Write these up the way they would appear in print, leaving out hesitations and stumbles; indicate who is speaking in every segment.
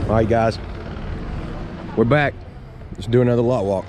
Speaker 1: All right, guys, we're back. Let's do another lot walk.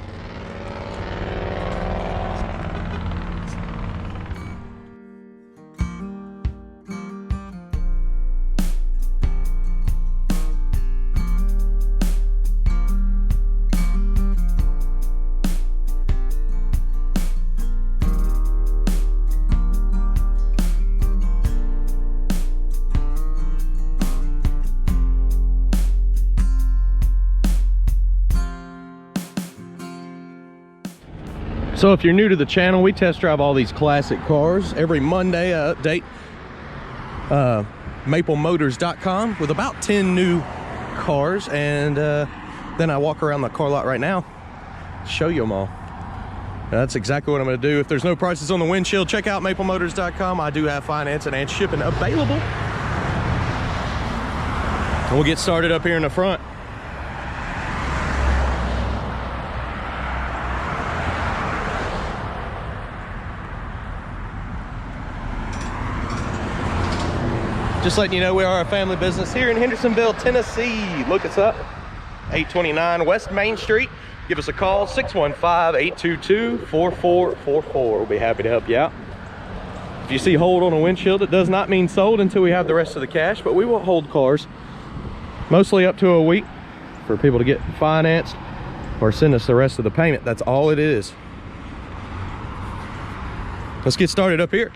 Speaker 1: So if you're new to the channel, we test drive all these classic cars. Every Monday I update maplemotors.com with about 10 new cars, and then I walk around the car lot right now, show you them all. That's exactly what I'm going to do. If there's no prices on the windshield, check out maplemotors.com. I do have financing and shipping available. And we'll get started up here in the front. Just letting you know, we are a family business here in Hendersonville, Tennessee. Look us up, 829 West Main Street. Give us a call, 615-822-4444. We'll be happy to help you out. If you see hold on a windshield, it does not mean sold until we have the rest of the cash, but we will hold cars mostly up to a week for people to get financed or send us the rest of the payment. That's all it is. Let's get started up here.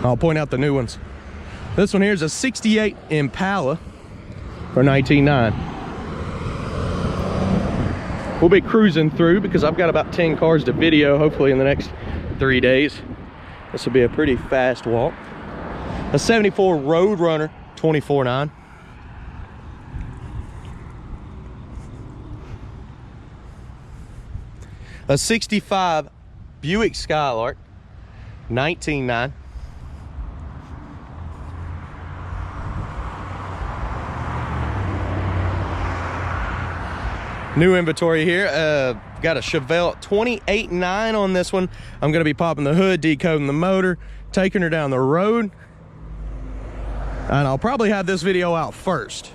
Speaker 1: I'll point out the new ones. This one here is a 68 Impala for $19,900. We'll be cruising through because I've got about 10 cars to video, hopefully in the next 3 days. This will be a pretty fast walk. A 74 Roadrunner, $24,900. A 65 Buick Skylark, $19,900. New inventory here. Got a Chevelle 28.9 on this one. I'm going to be popping the hood, decoding the motor, taking her down the road, and I'll probably have this video out first,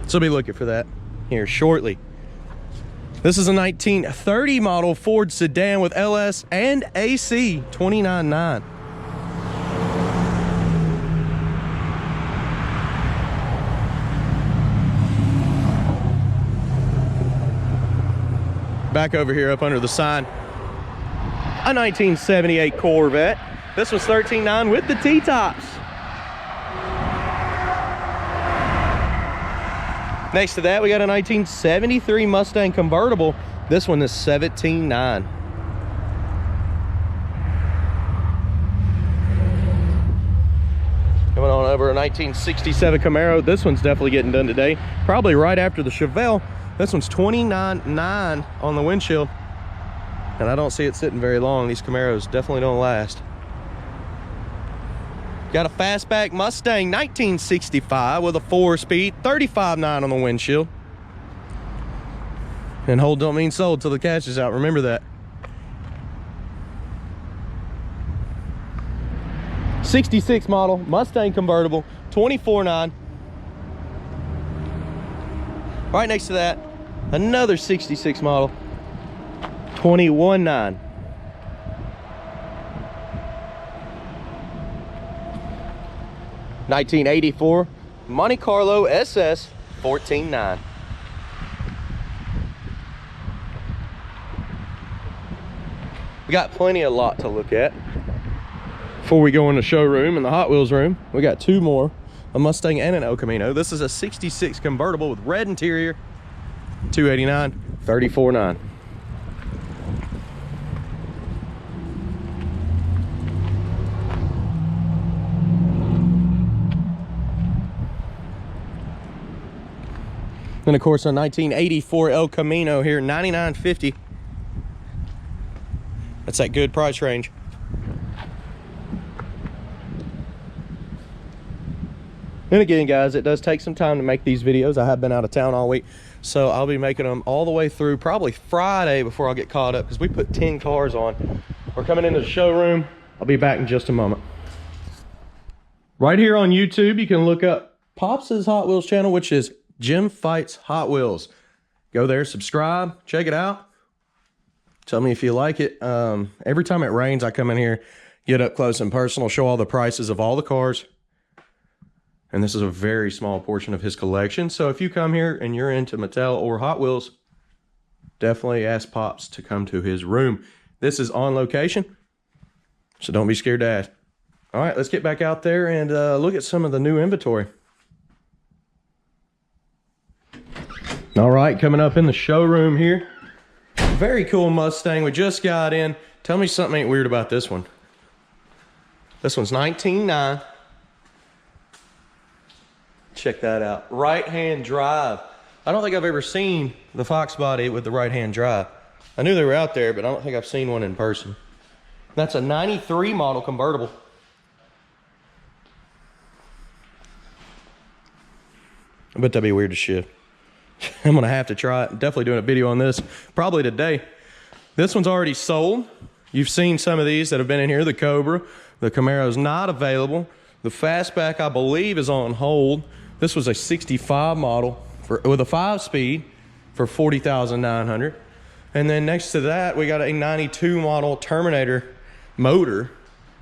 Speaker 1: so be looking for that here shortly. This is a 1930 model Ford sedan with LS and AC, $29,900. Back over here up under the sign, a 1978 Corvette. This was $13,900 with the T-tops. Next to that, we got a 1973 Mustang convertible. This one is $17,900. Coming on over a 1967 Camaro. This one's definitely getting done today, probably right after the Chevelle. This one's $29,900 on the windshield, and I don't see it sitting very long. These Camaros definitely don't last. Got a fastback Mustang 1965 with a 4-speed, $35,900 on the windshield. And hold don't mean sold till the cash is out, remember that. 66 model Mustang convertible, $24,900. Right next to that, another 66 model, $21,900. $1984 Monte Carlo SS, $14,900. We got plenty of lot to look at before we go in the showroom and the Hot Wheels room. We got two more, a Mustang and an El Camino. This is a 66 convertible with red interior, $289,000, $34,900. Then of course a 1984 El Camino here, $99,50. That's that good price range. And again, guys, it does take some time to make these videos. I have been out of town all week, so I'll be making them all the way through probably Friday before I get caught up, because we put 10 cars on. We're coming into the showroom. I'll be back in just a moment. Right here on YouTube, you can look up Pops' Hot Wheels channel, which is Jim Fights Hot Wheels. Go there, subscribe, check it out. Tell me if you like it. Every time it rains, I come in here, get up close and personal, show all the prices of all the cars. And this is a very small portion of his collection. So if you come here and you're into Mattel or Hot Wheels, definitely ask Pops to come to his room. This is on location, so don't be scared to ask. All right, let's get back out there and look at some of the new inventory. All right, coming up in the showroom here. Very cool Mustang we just got in. Tell me something ain't weird about this one. This one's 19.9. Check that out. Right-hand drive. I don't think I've ever seen the Fox body with the right-hand drive. I knew they were out there, but I don't think I've seen one in person. That's a 93 model convertible. I bet that'd be weird to ship. I'm gonna have to try it. I'm definitely doing a video on this, probably today. This one's already sold. You've seen some of these that have been in here. The Cobra, the Camaro's not available. The Fastback, I believe, is on hold. This was a 65 model with a 5-speed for $40,900. And then next to that, we got a 92 model Terminator motor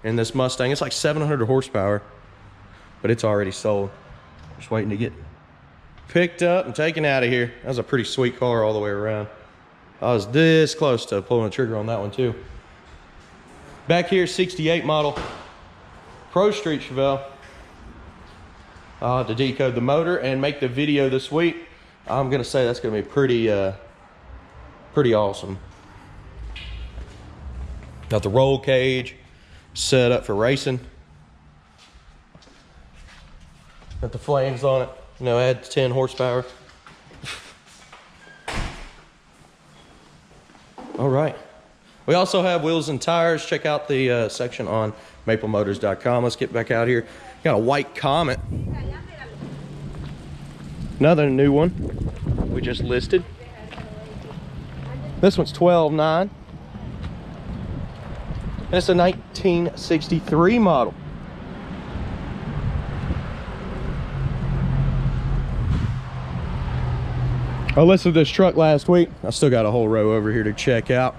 Speaker 1: in this Mustang. It's like 700 horsepower, but it's already sold. Just waiting to get picked up and taken out of here. That was a pretty sweet car all the way around. I was this close to pulling the trigger on that one too. Back here, 68 model Pro Street Chevelle. I'll have to decode the motor and make the video this week. I'm gonna say that's gonna be pretty awesome. Got the roll cage set up for racing. Got the flames on it. You know, adds 10 horsepower. All right. We also have wheels and tires. Check out the section on maplemotors.com. Let's get back out here. Got a white Comet. Another new one we just listed. This one's 12.9. And it's a 1963 model. I listed this truck last week. I still got a whole row over here to check out.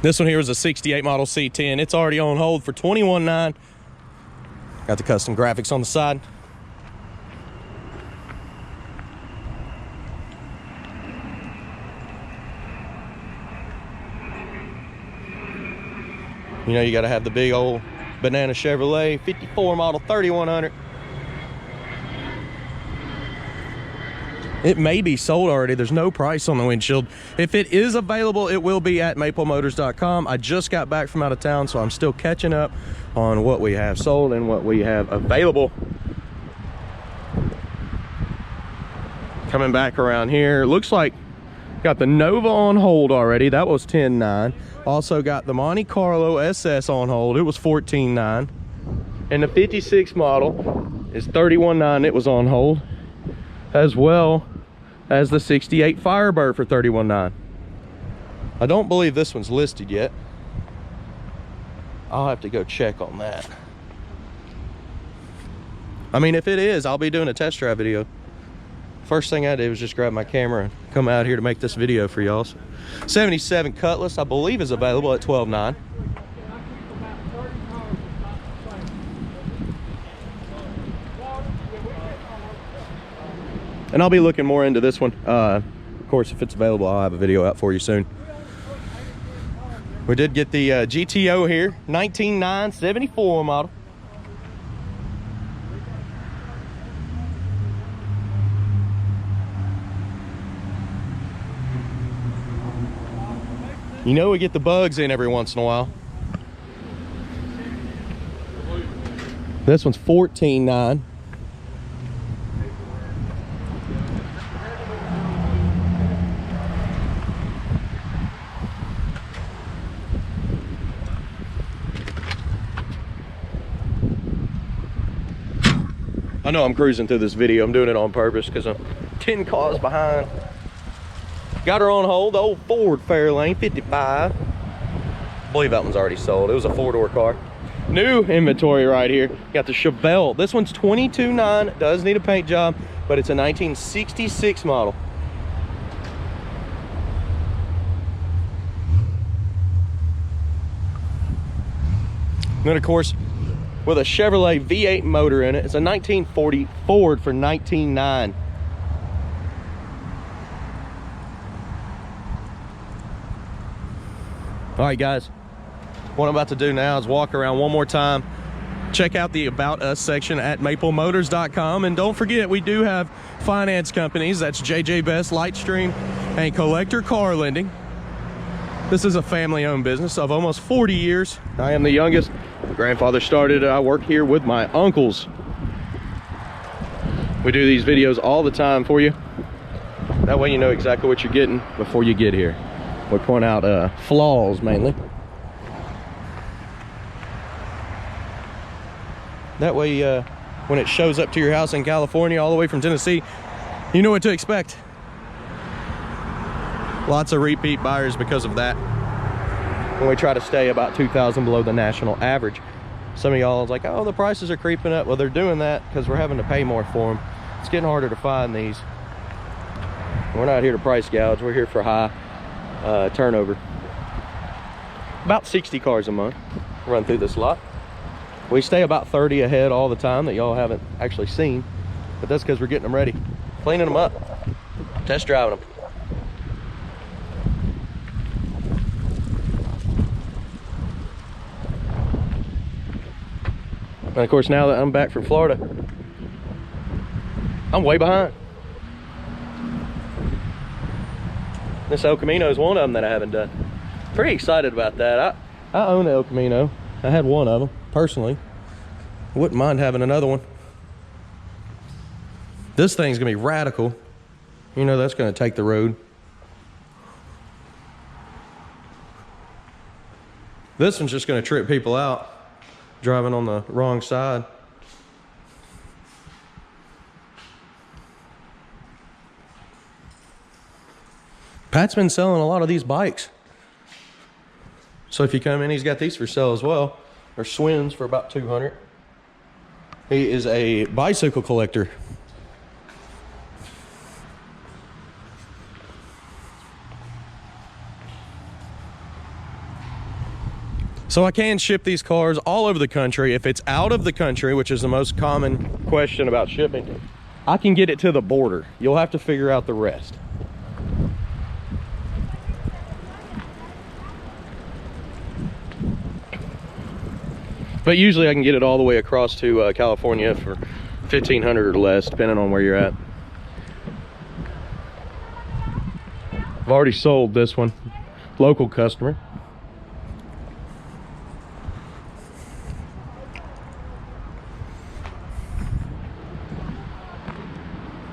Speaker 1: This one here is a 68 model C10. It's already on hold for $21,900. Got the custom graphics on the side. You know, you got to have the big old banana Chevrolet 54 model 3100. It may be sold already. There's no price on the windshield. If it is available, it will be at maplemotors.com. I just got back from out of town, so I'm still catching up on what we have sold and what we have available. Coming back around here, looks like got the Nova on hold already. That was $10,900. Also got the Monte Carlo SS on hold. It was $14,900. And the 56 model is $31,900. It was on hold, as well as the 68 Firebird for $31,900. I don't believe this one's listed yet. I'll have to go check on that. I mean, if it is, I'll be doing a test drive video. First thing I did was just grab my camera and come out here to make this video for y'all. So, 77 Cutlass, I believe, is available at $12,900. And I'll be looking more into this one. Of course, if it's available, I'll have a video out for you soon. We did get the GTO here, 19.9 74 model. You know, we get the bugs in every once in a while. This one's $14,900. I know I'm cruising through this video. I'm doing it on purpose because I'm 10 cars behind. Got her on hold, the old Ford Fairlane 55. I believe that one's already sold. It was a 4-door car. New inventory right here. Got the Chevelle. This one's 22.9, does need a paint job, but it's a 1966 model. And then of course, with a Chevrolet V8 motor in it. It's a 1940 Ford for 19.9. All right, guys. What I'm about to do now is walk around one more time. Check out the About Us section at maplemotors.com. And don't forget, we do have finance companies. That's JJ Best, Lightstream, and Collector Car Lending. This is a family-owned business of almost 40 years. I am the youngest. My grandfather started it. I work here with my uncles. We do these videos all the time for you. That way you know exactly what you're getting before you get here. We point out flaws mainly. That way when it shows up to your house in California all the way from Tennessee, you know what to expect. Lots of repeat buyers because of that. When we try to stay about 2,000 below the national average. Some of y'all is like, oh, the prices are creeping up. Well, they're doing that because we're having to pay more for them. It's getting harder to find these. We're not here to price gouge. We're here for high turnover. About 60 cars a month run through this lot. We stay about 30 ahead all the time that y'all haven't actually seen, but that's because we're getting them ready, cleaning them up, test driving them. And of course, now that I'm back from Florida, I'm way behind. This El Camino is one of them that I haven't done. Pretty excited about that. I own an El Camino. I had one of them, personally. I wouldn't mind having another one. This thing's gonna be radical. You know that's gonna take the road. This one's just gonna trip people out, driving on the wrong side. Pat's been selling a lot of these bikes. So if you come in, he's got these for sale as well. They're Swins for about 200. He is a bicycle collector. So I can ship these cars all over the country. If it's out of the country, which is the most common question about shipping, I can get it to the border. You'll have to figure out the rest. But usually I can get it all the way across to California for $1,500 or less, depending on where you're at. I've already sold this one, local customer.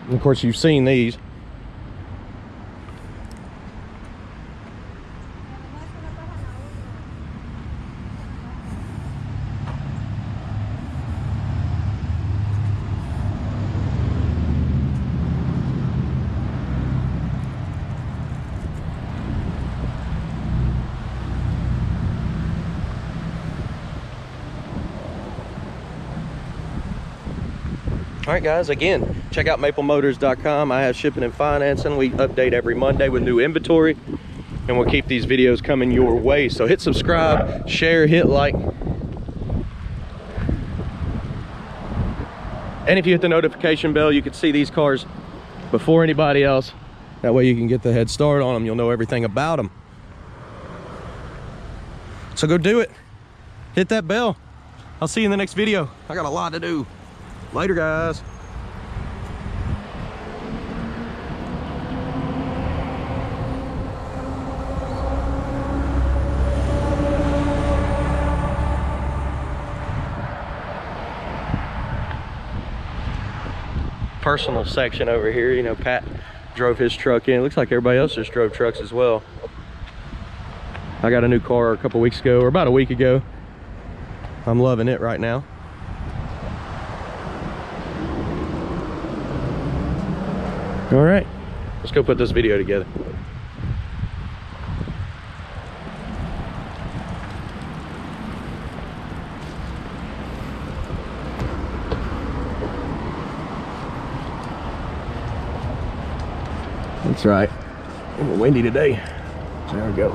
Speaker 1: And of course, you've seen these. All right, guys, again, check out maplemotors.com. I have shipping and financing. We update every Monday with new inventory, and we'll keep these videos coming your way. So hit subscribe, share, hit like. And if you hit the notification bell, you can see these cars before anybody else. That way you can get the head start on them. You'll know everything about them. So go do it. Hit that bell. I'll see you in the next video. I got a lot to do. Later, guys. Personal section over here. You know, Pat drove his truck in. It looks like everybody else just drove trucks as well. I got a new car a couple weeks ago, or about a week ago. I'm loving it right now. All right, let's go put this video together. That's right. A little windy today. There we go.